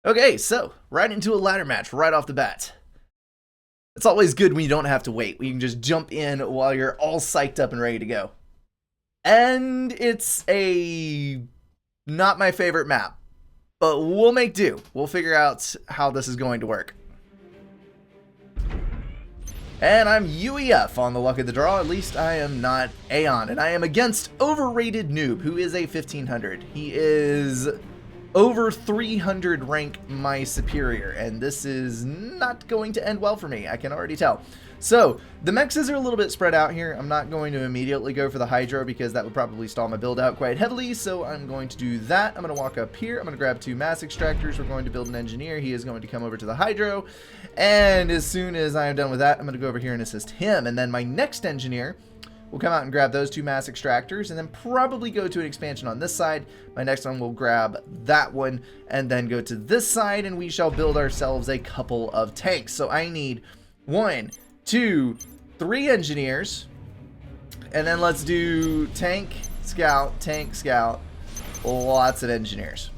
Okay, so right into a ladder match right off the bat. It's always good when you don't have to wait. We can just jump in while you're all psyched up and ready to go. And it's a not my favorite map, but we'll make do. We'll figure out how this is going to work. And I'm UEF on the luck of the draw. At least I am not Aeon. And I am against Overrated Noob, who is a 1500. He is over 300 rank my superior. And this is not going to end well for me. I can already tell. So, the mexes are a little bit spread out here. I'm not going to immediately go for the Hydro because that would probably stall my build out quite heavily. So, I'm going to do that. I'm going to walk up here. I'm going to grab 2 mass extractors. We're going to build an engineer. He is going to come over to the Hydro. And as soon as I am done with that, I'm going to go over here and assist him. And then my next engineer will come out and grab those 2 mass extractors and then probably go to an expansion on this side. My next one will grab that one and then go to this side, and we shall build ourselves a couple of tanks. So, I need 1, 2, 3 engineers, and then let's do tank, scout, lots of engineers.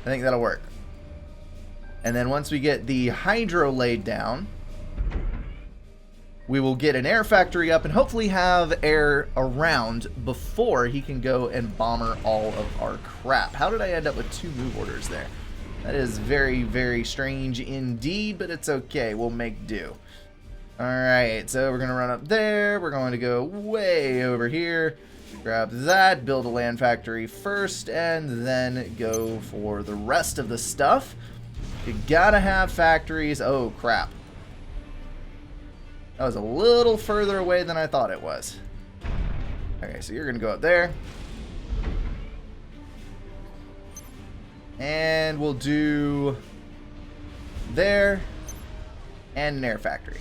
I think that'll work. And then once we get the Hydro laid down, we will get an air factory up and hopefully have air around before he can go and bomber all of our crap. How did I end up with 2 move orders there? That is very, very strange indeed, but it's okay. We'll make do. Alright, so we're going to run up there. We're going to go way over here. Grab that, build a land factory first, and then go for the rest of the stuff. You gotta have factories. Oh, crap. That was a little further away than I thought it was. Okay, so you're going to go up there. And we'll do there and an air factory.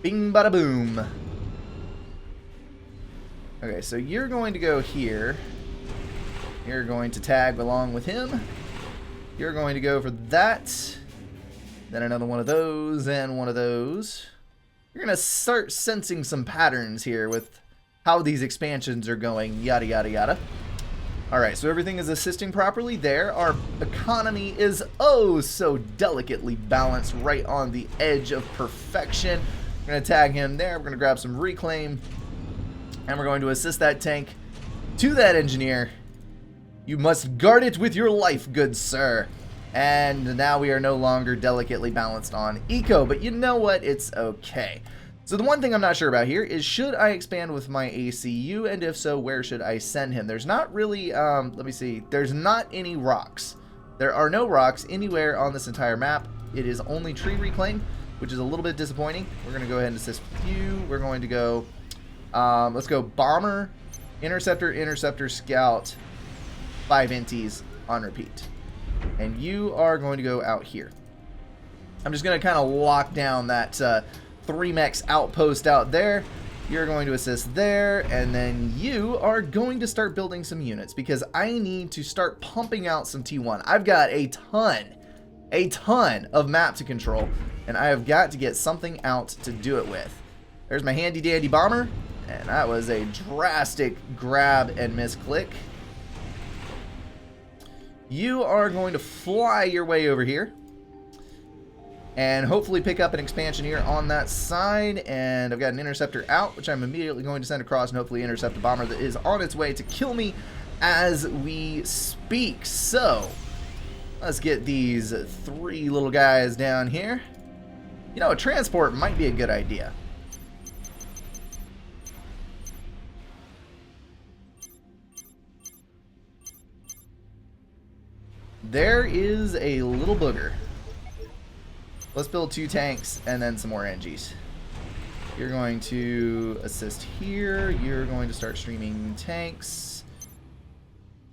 Bing bada boom. Okay, so you're going to go here. You're going to tag along with him. You're going to go for that. Then another one of those and one of those. You're going to start sensing some patterns here with how these expansions are going, yada yada yada. Alright, so everything is assisting properly there. Our economy is oh so delicately balanced right on the edge of perfection. We're going to tag him there. We're going to grab some reclaim. And we're going to assist that tank to that engineer. You must guard it with your life, good sir. And now we are no longer delicately balanced on eco. But you know what? It's okay. So the one thing I'm not sure about here is, should I expand with my ACU? And if so, where should I send him? There's not really, let me see. There's not any rocks. There are no rocks anywhere on this entire map. It is only tree reclaim, which is a little bit disappointing. We're going to go ahead and assist with you. We're going to go, let's go bomber, interceptor, scout, 5 inties on repeat. And you are going to go out here. I'm just going to kind of lock down that 3 mechs outpost out there. You're going to assist there, and then you are going to start building some units because I need to start pumping out some T1. I've got a ton of map to control, and I have got to get something out to do it with. There's my handy dandy bomber, and that was a drastic grab and misclick. You are going to fly your way over here and hopefully pick up an expansion here on that side. And I've got an interceptor out, which I'm immediately going to send across and hopefully intercept a bomber that is on its way to kill me as we speak. So let's get these 3 little guys down here. You know, a transport might be a good idea. There is a little booger. Let's build 2 tanks and then some more NGs. You're going to assist here. You're going to start streaming tanks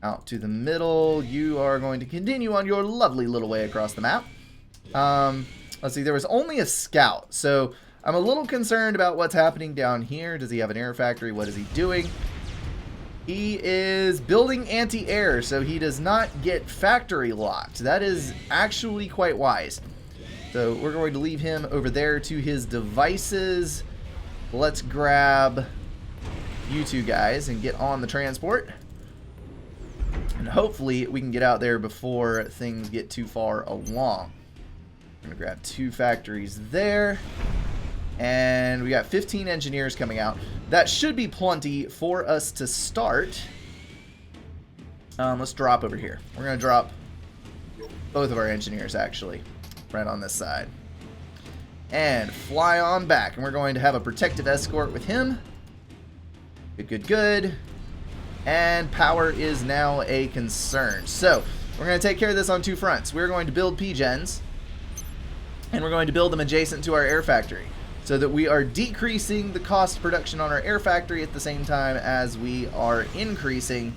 out to the middle. You are going to continue on your lovely little way across the map. Let's see, there was only a scout, so I'm a little concerned about what's happening down here. Does he have an air factory? What is he doing? He is building anti-air, so he does not get factory locked. That is actually quite wise. So we're going to leave him over there to his devices. Let's grab you 2 guys and get on the transport. And hopefully we can get out there before things get too far along. I'm going to grab 2 factories there. And we got 15 engineers coming out. That should be plenty for us to start. Let's drop over here. We're going to drop both of our engineers, actually, right on this side. And fly on back. And we're going to have a protective escort with him. Good, good, good. And power is now a concern. So, we're going to take care of this on 2 fronts. We're going to build P-gens. And we're going to build them adjacent to our air factory, so that we are decreasing the cost of production on our air factory at the same time as we are increasing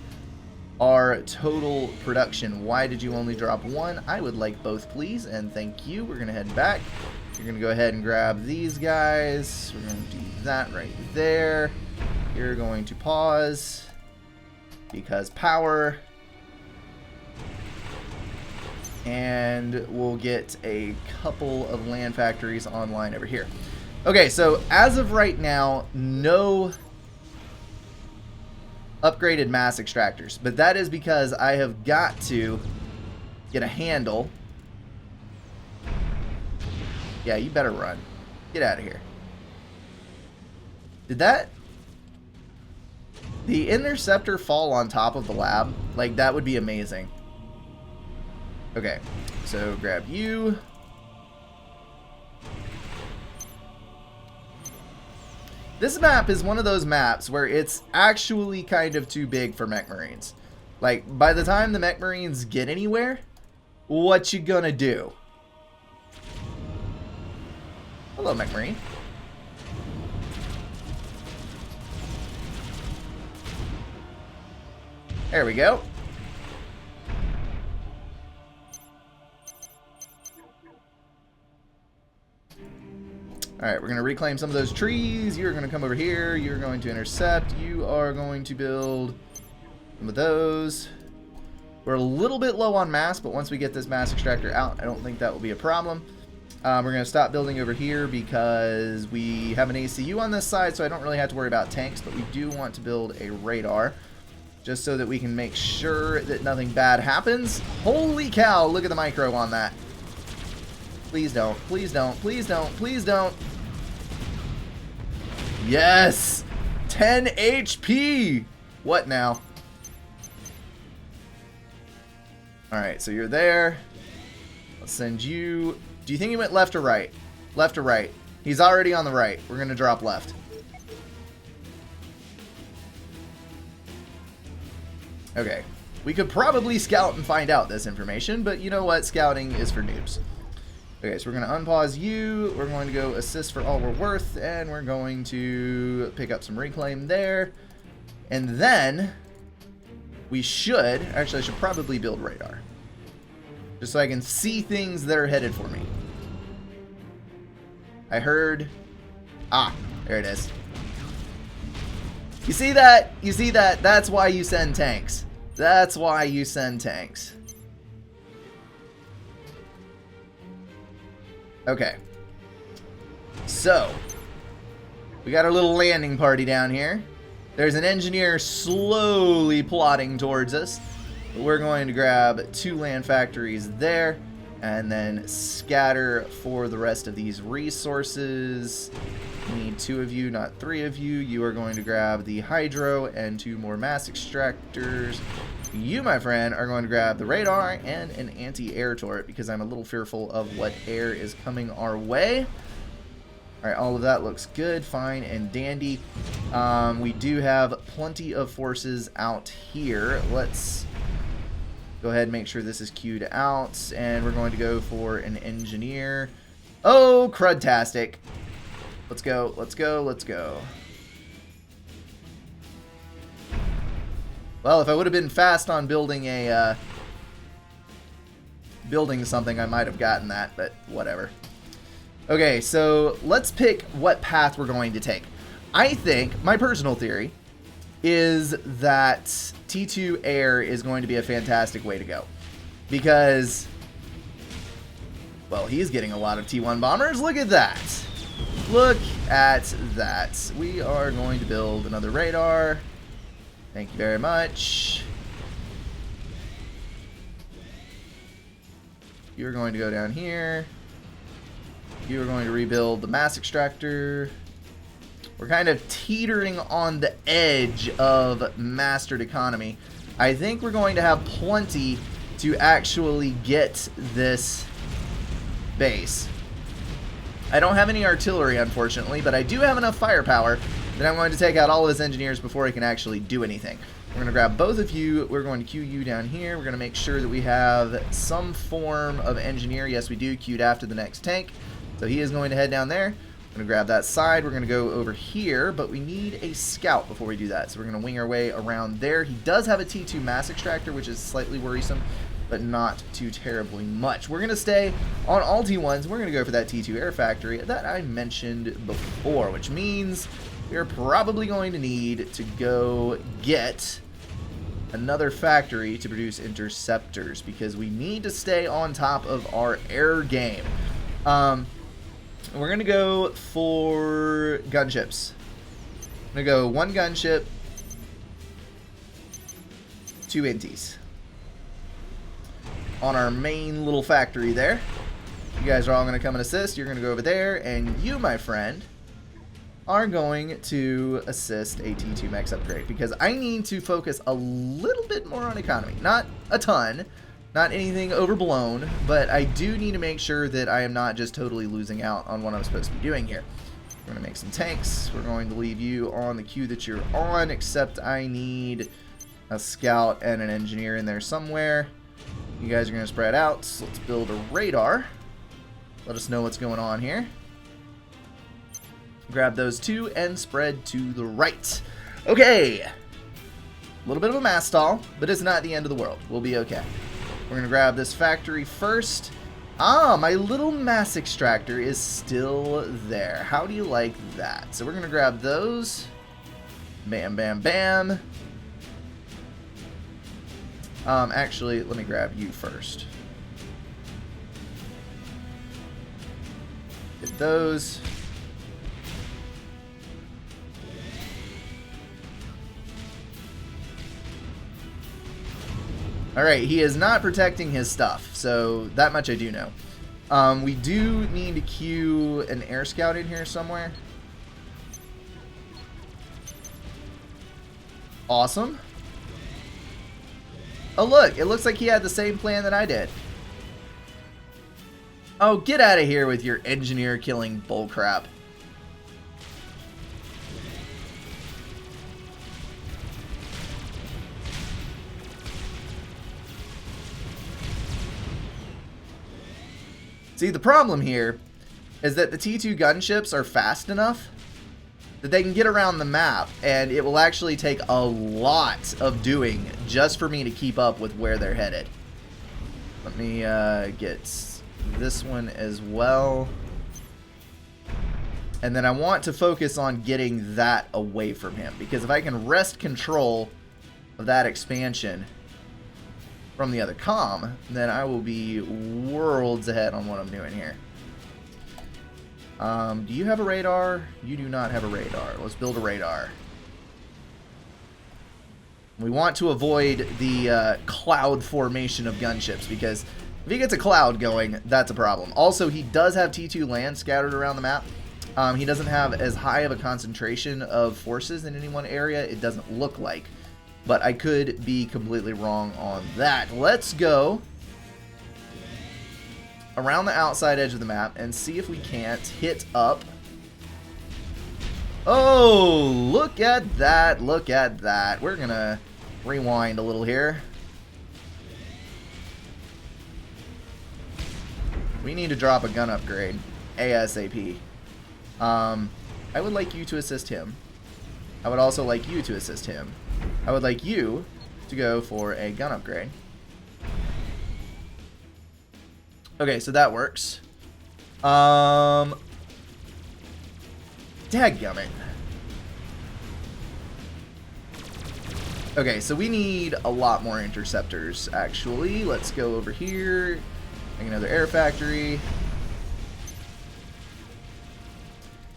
our total production. Why did you only drop 1? I would like both, please, and thank you. We're going to head back. You're going to go ahead and grab these guys. We're going to do that right there. You're going to pause because power. And we'll get a couple of land factories online over here. Okay, so as of right now, no upgraded mass extractors, but that is because I have got to get a handle. Yeah, you better run. Get out of here. Did the interceptor fall on top of the lab? Like, that would be amazing. Okay, so grab you. This map is one of those maps where it's actually kind of too big for mech marines. Like, by the time the mech marines get anywhere, what you gonna do? Hello, mech marine. There we go. Alright, we're going to reclaim some of those trees. You're going to come over here. You're going to intercept. You are going to build some of those. We're a little bit low on mass, but once we get this mass extractor out, I don't think that will be a problem. We're going to stop building over here because we have an ACU on this side, so I don't really have to worry about tanks, but we do want to build a radar just so that we can make sure that nothing bad happens. Holy cow, look at the micro on that. Please don't, please don't, please don't, please don't. Yes! 10 HP! What now? Alright, so you're there. Let's send you... Do you think he went left or right? Left or right? He's already on the right. We're going to drop left. Okay. We could probably scout and find out this information, but you know what? Scouting is for noobs. Okay, so we're going to unpause you. We're going to go assist for all we're worth, and we're going to pick up some reclaim there. And then we should... Actually, I should probably build radar, just so I can see things that are headed for me. I heard... Ah, there it is. You see that? You see that? That's why you send tanks. That's why you send tanks. Okay. So, we got our little landing party down here. There's an engineer slowly plodding towards us. We're going to grab 2 land factories there and then scatter for the rest of these resources. We need 2 of you, not 3 of you. You are going to grab the hydro and 2 more mass extractors. You, my friend, are going to grab the radar and an anti-air turret because I'm a little fearful of what air is coming our way. Alright, all of that looks good, fine, and dandy. We do have plenty of forces out here. Let's go ahead and make sure this is queued out, and we're going to go for an engineer. Oh, crudtastic. Let's go, let's go, let's go. Well, if I would have been fast on building a building something, I might have gotten that, but whatever. Okay, so let's pick what path we're going to take. I think, my personal theory, is that T2 air is going to be a fantastic way to go. Because, well, he's getting a lot of T1 bombers. Look at that. Look at that. We are going to build another radar. Thank you very much. You're going to go down here. You are going to rebuild the mass extractor. We're kind of teetering on the edge of mastered economy. I think we're going to have plenty to actually get this base. I don't have any artillery, unfortunately, but I do have enough firepower that I'm going to take out all of his engineers before he can actually do anything. We're going to grab both of you. We're going to queue you down here. We're going to make sure that we have some form of engineer. Yes, we do, queued after the next tank. So he is going to head down there. We're going to grab that side. We're going to go over here, but we need a scout before we do that. So we're going to wing our way around there. He does have a T2 mass extractor, which is slightly worrisome, but not too terribly much. We're going to stay on all T1s. We're going to go for that T2 air factory that I mentioned before, which means we're probably going to need to go get another factory to produce interceptors because we need to stay on top of our air game. We're going to go for gunships. I'm going to go 1 gunship, 2 inties on our main little factory there. You guys are all going to come and assist. You're going to go over there, and you, my friend, are going to assist a T2 max upgrade because I need to focus a little bit more on economy. Not a ton, not anything overblown, but I do need to make sure that I am not just totally losing out on what I'm supposed to be doing here. We're going to make some tanks. We're going to leave you on the queue that you're on, except I need a scout and an engineer in there somewhere. You guys are going to spread out, so let's build a radar. Let us know what's going on here. Grab those 2 and spread to the right. Okay. A little bit of a mass stall, but it's not the end of the world. We'll be okay. We're going to grab this factory first. Ah, my little mass extractor is still there. How do you like that? So we're going to grab those. Bam, bam, bam. Actually, let me grab you first. Get those. Alright, he is not protecting his stuff, so that much I do know. We do need to queue an air scout in here somewhere. Awesome. Oh look, it looks like he had the same plan that I did. Oh, get out of here with your engineer killing bullcrap. See, the problem here is that the T2 gunships are fast enough that they can get around the map, and it will actually take a lot of doing just for me to keep up with where they're headed. Let me get this one as well. And then I want to focus on getting that away from him, because if I can wrest control of that expansion from the other comm, then I will be worlds ahead on what I'm doing here. Do you have a radar? You do not have a radar. Let's build a radar. We want to avoid the cloud formation of gunships, because if he gets a cloud going, that's a problem. Also, he does have T2 land scattered around the map. He doesn't have as high of a concentration of forces in any one area, it doesn't look like. But I could be completely wrong on that. Let's go around the outside edge of the map and see if we can't hit up. Oh, look at that. Look at that. We're going to rewind a little here. We need to drop a gun upgrade ASAP. I would like you to assist him. I would also like you to assist him. I would like you to go for a gun upgrade. Okay, so that works. Dadgummit. Okay, so we need a lot more interceptors, actually. Let's go over here. Make another air factory.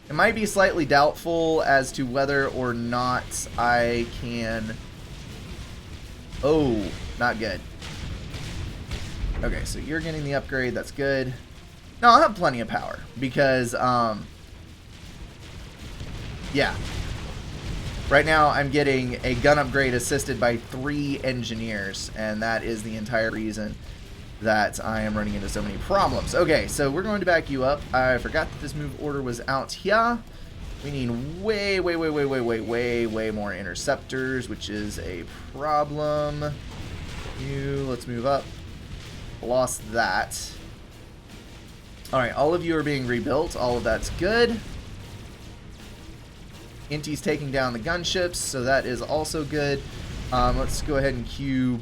It might be slightly doubtful as to whether or not I can... Oh, not good. Okay, so you're getting the upgrade. That's good. No, I'll have plenty of power because, yeah. Right now, I'm getting a gun upgrade assisted by 3 engineers, and that is the entire reason that I am running into so many problems. Okay, so we're going to back you up. I forgot that this move order was out here. We need way more interceptors, which is a problem. Let's move up. Lost that. Alright, all of you are being rebuilt. All of that's good. Inti's taking down the gunships, so that is also good. Let's go ahead and queue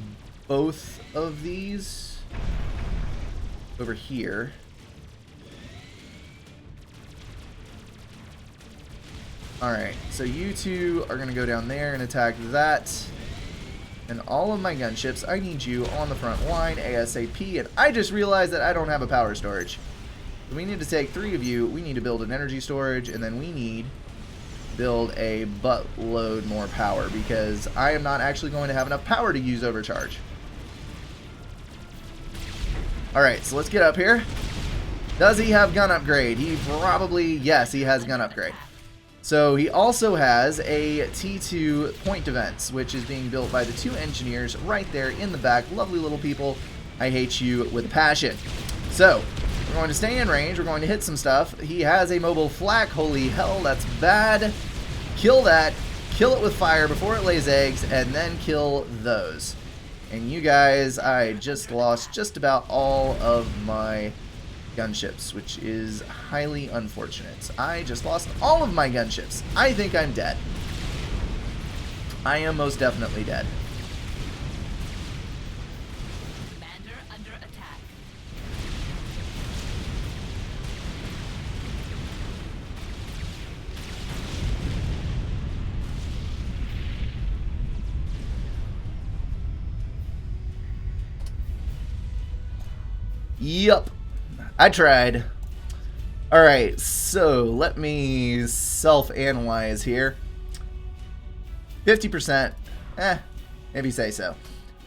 both of these over here. Alright, so you two are going to go down there and attack that. And all of my gunships, I need you on the front line ASAP. And I just realized that I don't have a power storage. So we need to take 3 of you. We need to build an energy storage, and then we need build a buttload more power because I am not actually going to have enough power to use overcharge. Alright, so let's get up here. Does he have gun upgrade? He probably, yes, he has gun upgrade. So he also has a T2 point defense, which is being built by the 2 engineers right there in the back. Lovely little people. I hate you with a passion. So we're going to stay in range. We're going to hit some stuff. He has a mobile flak. Holy hell, that's bad. Kill that. Kill it with fire before it lays eggs, and then kill those. And you guys, I just lost just about all of my gunships, which is highly unfortunate. I just lost all of my gunships. I think I'm dead. I am most definitely dead. Commander under attack. Yup. I tried. Alright, so let me self-analyze here. 50%. Maybe say so.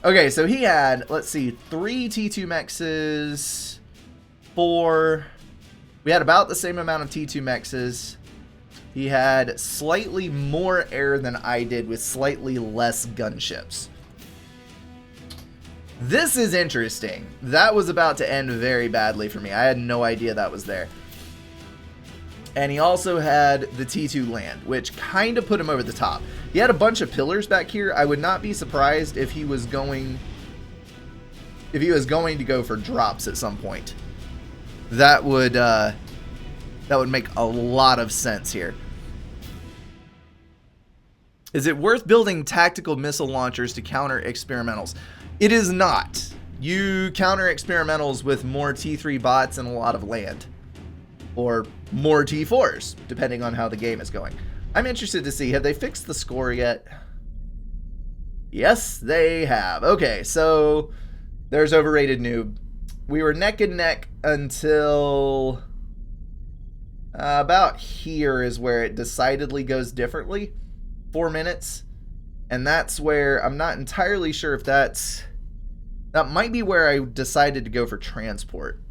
Okay, so he had, let's see, 3 T2 mexes, 4. We had about the same amount of T2 mexes. He had slightly more air than I did with slightly less gunships. This is interesting. That was about to end very badly for me. I had no idea that was there. And he also had the T2 land, which kind of put him over the top. He had a bunch of pillars back here. I would not be surprised if he was going to go for drops at some point. That would make a lot of sense here. Is it worth building tactical missile launchers to counter experimentals? It is not. You counter experimentals with more T3 bots and a lot of land. Or more T4s, depending on how the game is going. I'm interested to see, have they fixed the score yet? Yes, they have. Okay, so there's overrated noob. We were neck and neck until about here is where it decidedly goes differently. 4 minutes. And that's where I'm not entirely sure if that might be where I decided to go for transport.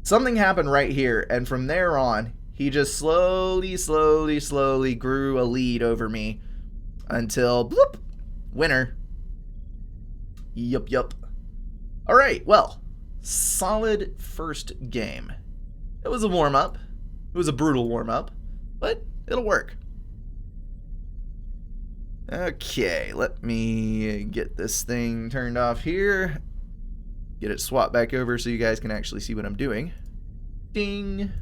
Something happened right here, and from there on, he just slowly grew a lead over me until bloop, winner. Yup. All right, well, solid first game. It was a warm-up. It was a brutal warm-up, but it'll work. Okay, let me get this thing turned off here. Get it swapped back over so you guys can actually see what I'm doing. Ding.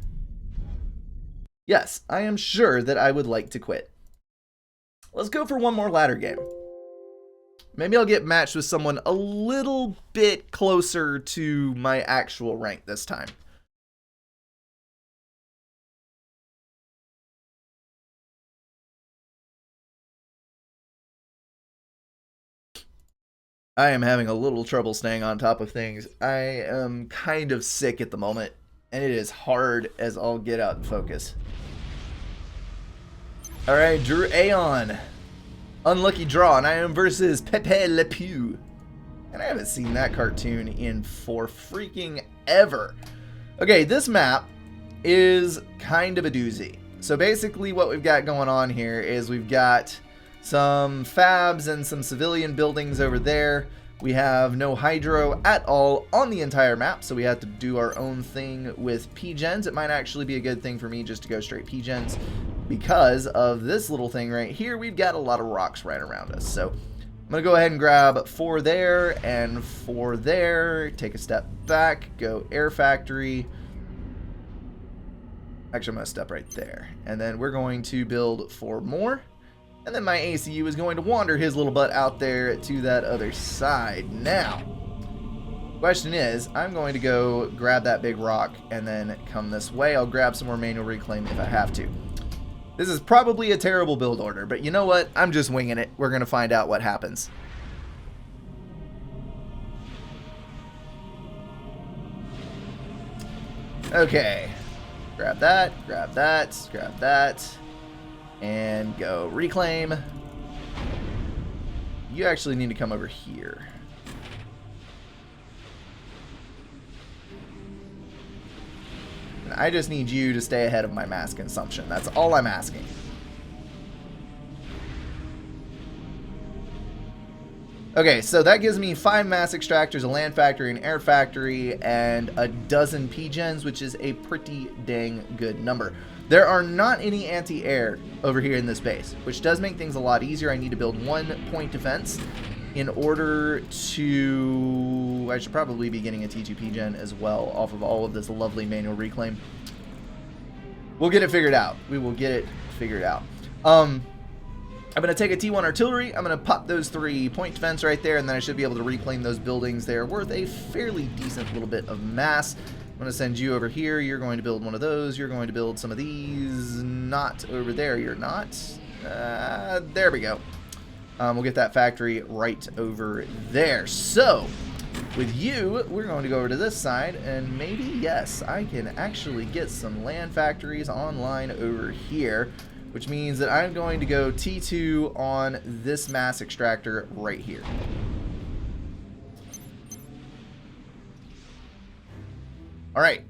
Yes, I am sure that I would like to quit. Let's go for one more ladder game. Maybe I'll get matched with someone a little bit closer to my actual rank this time. I am having a little trouble staying on top of things. I am kind of sick at the moment, and it is hard as all get out and focus. Alright, Drew Aeon. Unlucky draw, and I am versus Pepe Le Pew. And I haven't seen that cartoon in for freaking ever. Okay, this map is kind of a doozy. So basically what we've got going on here is we've got some fabs and some civilian buildings over there. We have no hydro at all on the entire map, so we have to do our own thing with P-gens. It might actually be a good thing for me just to go straight P-gens because of this little thing right here. We've got a lot of rocks right around us. So I'm going to go ahead and grab 4 there and 4 there. Take a step back, go air factory. Actually, I'm going to step right there. And then we're going to build 4 more. And then my ACU is going to wander his little butt out there to that other side. Now, question is, I'm going to go grab that big rock and then come this way. I'll grab some more manual reclaim if I have to. This is probably a terrible build order, but you know what? I'm just winging it. We're going to find out what happens. Okay. Grab that, grab that, grab that. And go reclaim. You actually need to come over here. And I just need you to stay ahead of my mass consumption. That's all I'm asking. Okay, so that gives me 5 mass extractors, a land factory, an air factory, and a dozen P-gens, which is a pretty dang good number. There are not any anti-air over here in this base, which does make things a lot easier. I need to build 1 point defense in order to... I should probably be getting a T2 P-gen as well off of all of this lovely manual reclaim. We'll get it figured out. We will get it figured out. I'm going to take a T1 artillery. I'm going to pop those 3 point defense right there, and then I should be able to reclaim those buildings. They are worth a fairly decent little bit of mass. I'm going to send you over here. You're going to build one of those. You're going to build some of these. Not over there. You're not. There we go. We'll get that factory right over there. So, with you, we're going to go over to this side, and maybe, yes, I can actually get some land factories online over here, which means that I'm going to go T2 on this mass extractor right here. Alright,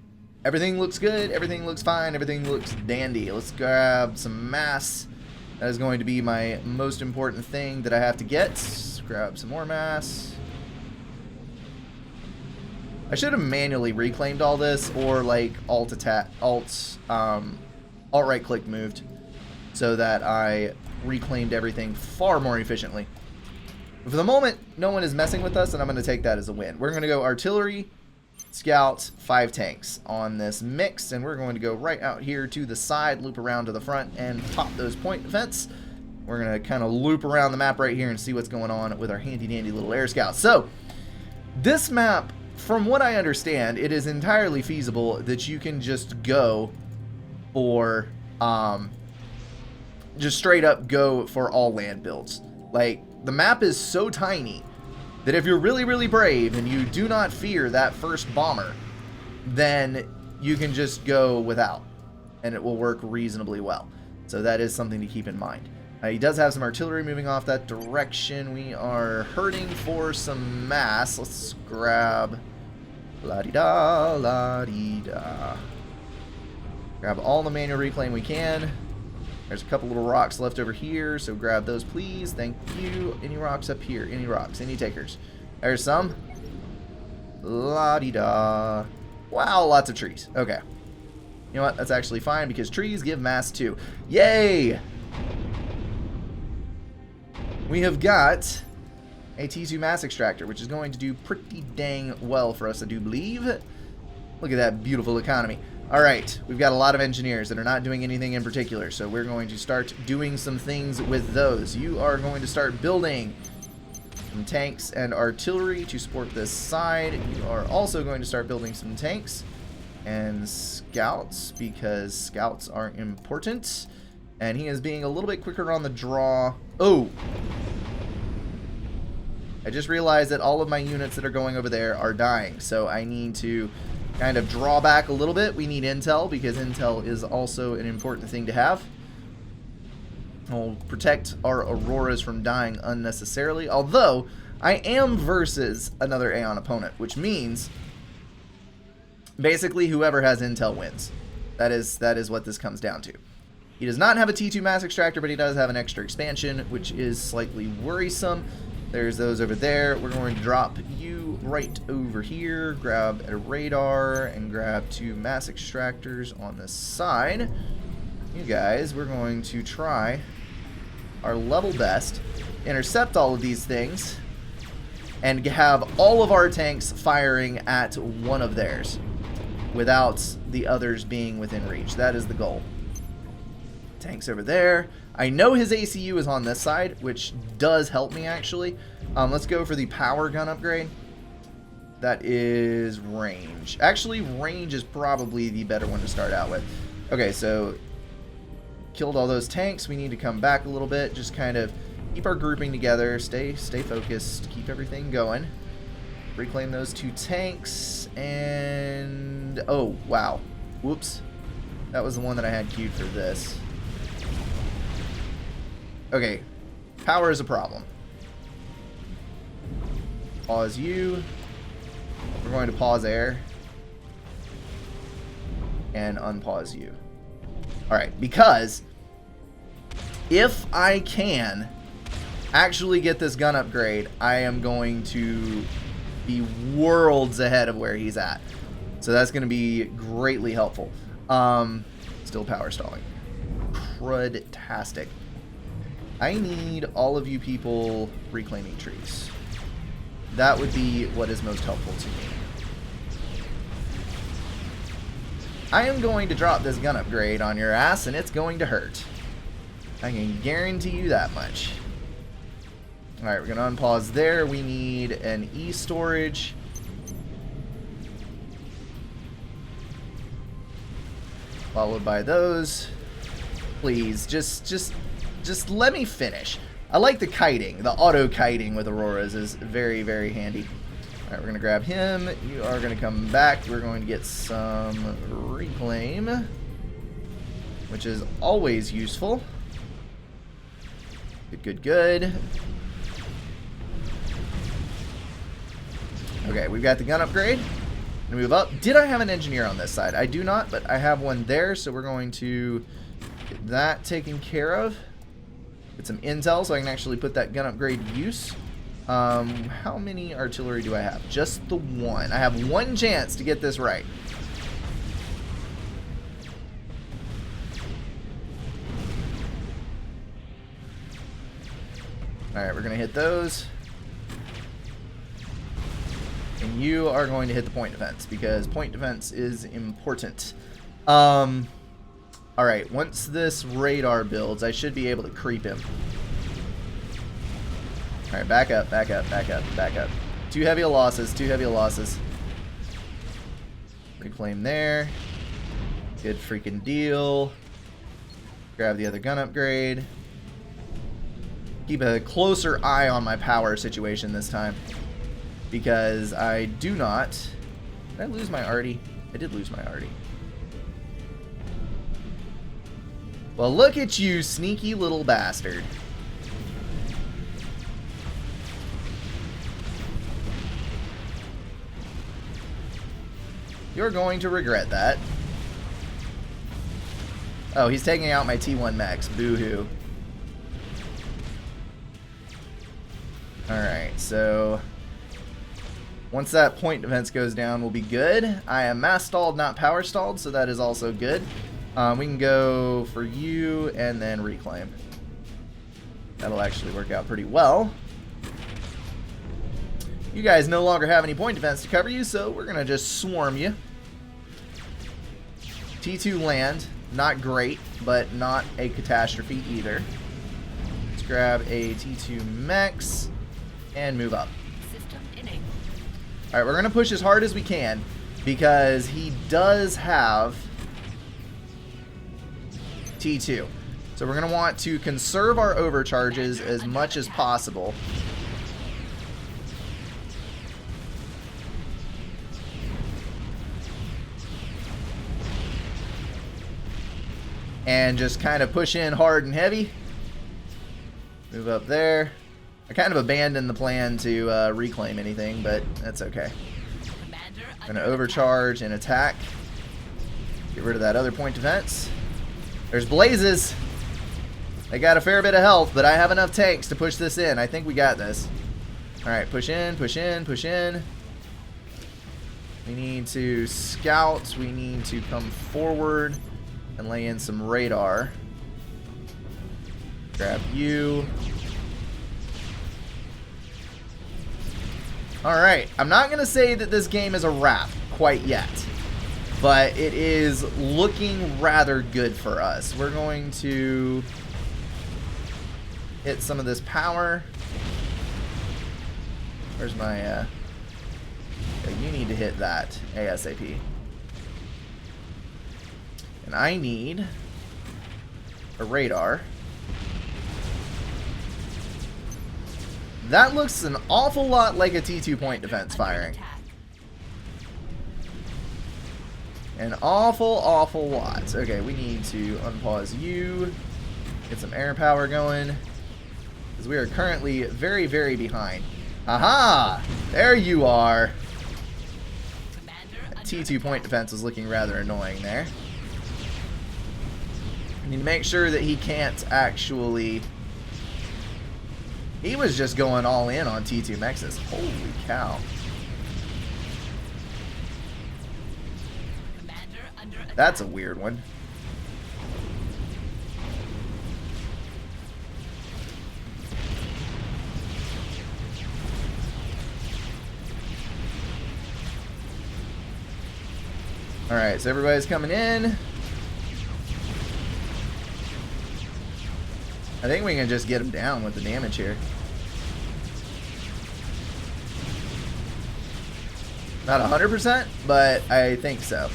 everything looks good, everything looks fine, everything looks dandy. Let's grab some mass. That is going to be my most important thing that I have to get. Let's grab some more mass. I should have manually reclaimed all this, or like alt right click moved, so that I reclaimed everything far more efficiently. But for the moment, no one is messing with us, and I'm going to take that as a win. We're going to go artillery, scout, 5 tanks on this mix, and we're going to go right out here to the side, loop around to the front, and pop those point defense. We're going to kind of loop around the map right here and see what's going on with our handy-dandy little air scouts. So, this map, from what I understand, it is entirely feasible that you can just go for, just straight up go for all land builds. Like, the map is so tiny that if you're really, really brave and you do not fear that first bomber, then you can just go without, and it will work reasonably well. So that is something to keep in mind. He does have some artillery moving off that direction. We are hurting for some mass. Let's grab la-di-da, la-di-da. Grab all the manual reclaim we can. There's a couple little rocks left over here, so grab those, please. Thank you. Any rocks up here? Any rocks? Any takers? There's some. La-di-da. Wow, lots of trees. Okay. You know what? That's actually fine, because trees give mass too. Yay! We have got a T2 mass extractor, which is going to do pretty dang well for us, I do believe. Look at that beautiful economy. Alright, we've got a lot of engineers that are not doing anything in particular, so we're going to start doing some things with those. You are going to start building some tanks and artillery to support this side. You are also going to start building some tanks and scouts, because scouts are important. And he is being a little bit quicker on the draw. Oh! I just realized that all of my units that are going over there are dying, so I need to kind of draw back a little bit. We need intel, because intel is also an important thing to have. We'll protect our Auroras from dying unnecessarily, although I am versus another Aeon opponent, which means basically whoever has intel wins. That is what this comes down to. He does not have a T2 mass extractor, but he does have an extra expansion, which is slightly worrisome. There's those over there. We're going to drop you right over here, grab a radar, and grab 2 mass extractors on this side. You guys, we're going to try our level best, intercept all of these things, and have all of our tanks firing at one of theirs without the others being within reach. That is the goal. Tanks over there. I know his ACU is on this side, which does help me actually. Let's go for the power gun upgrade. That is range. Actually, range is probably the better one to start out with. Okay, so killed all those tanks. We need to come back a little bit. Just kind of keep our grouping together. Stay focused. Keep everything going. Reclaim those 2 tanks. And oh, wow. Whoops. That was the one that I had queued for this. Okay. Power is a problem. Pause you. We're going to pause air. And unpause you. Alright, because if I can actually get this gun upgrade, I am going to be worlds ahead of where he's at. So that's going to be greatly helpful. Still power stalling. Crud-tastic. I need all of you people reclaiming trees. That would be what is most helpful to me. I am going to drop this gun upgrade on your ass, and it's going to hurt. I can guarantee you that much. Alright, we're going to unpause there. We need an E-storage. Followed by those. Please, just let me finish. I like the kiting. The auto-kiting with Auroras is very, very handy. Alright, we're going to grab him. You are going to come back. We're going to get some reclaim, which is always useful. Good, good, good. Okay, we've got the gun upgrade. Move up. Did I have an engineer on this side? I do not, but I have one there, so we're going to get that taken care of. Get some intel so I can actually put that gun upgrade to use. How many artillery do I have? Just the one. I have one chance to get this right. Alright, we're going to hit those. And you are going to hit the point defense, because point defense is important. Alright, once this radar builds, I should be able to creep him. Alright, back up, back up, back up, back up. Too heavy of losses, too heavy of losses. Reclaim there. Good freaking deal. Grab the other gun upgrade. Keep a closer eye on my power situation this time, because I do not... Did I lose my arty? I did lose my arty. Well, look at you, sneaky little bastard. You're going to regret that. Oh, he's taking out my T1 Max. Boo-hoo. Alright, so... once that point defense goes down, we'll be good. I am mass stalled, not power stalled, so that is also good. We can go for you and then reclaim. That'll actually work out pretty well. You guys no longer have any point defense to cover you, so we're going to just swarm you. T2 land, not great, but not a catastrophe either. Let's grab a T2 Max and move up. Alright, we're going to push as hard as we can, because he does have T2. So we're going to want to conserve our overcharges as much as possible. And just kind of push in hard and heavy. Move up there. I kind of abandoned the plan to reclaim anything, but that's okay. Commander I'm under going to overcharge and attack. Get rid of that other point defense. There's blazes. They got a fair bit of health, but I have enough tanks to push this in. I think we got this. Alright, push in, push in, push in. We need to scout. We need to come forward and lay in some radar. Grab you. Alright, I'm not going to say that this game is a wrap quite yet, but it is looking rather good for us. We're going to hit some of this power. Where's my, okay, you need to hit that ASAP. And I need a radar. That looks an awful lot like a T2 point defense firing. An awful lot. Okay, we need to unpause you. Get some air power going. Because we are currently very, very behind. Aha! There you are. That T2 point defense is looking rather annoying there. I need to make sure that he can't actually... He was just going all in on T2 mexes. Holy cow. That's a weird one. Alright, so everybody's coming in. I think we can just get him down with the damage here. Not 100%, but I think so.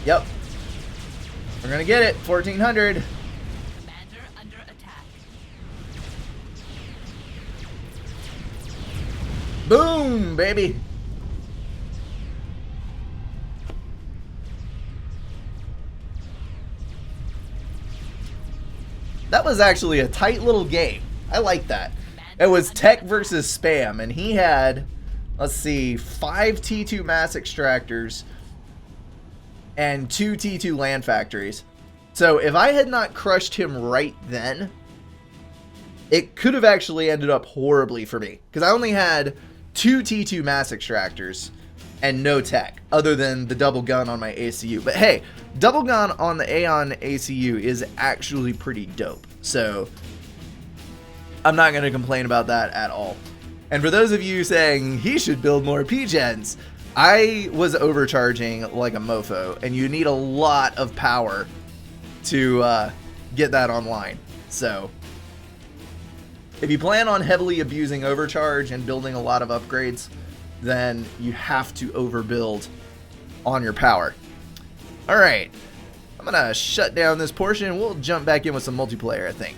Yep. We're gonna get it. 1400. Commander under attack. Boom, baby. That was actually a tight little game. I like that. It was tech versus spam, and he had, let's see, 5 T2 mass extractors and 2 T2 land factories. So if I had not crushed him right then, it could have actually ended up horribly for me. Because I only had 2 T2 mass extractors and no tech, other than the double gun on my ACU. But hey, double gun on the Aeon ACU is actually pretty dope. So I'm not going to complain about that at all. And for those of you saying he should build more P-Gens, I was overcharging like a mofo, and you need a lot of power to get that online. So if you plan on heavily abusing overcharge and building a lot of upgrades, then you have to overbuild on your power. Alright, I'm gonna shut down this portion and we'll jump back in with some multiplayer, I think.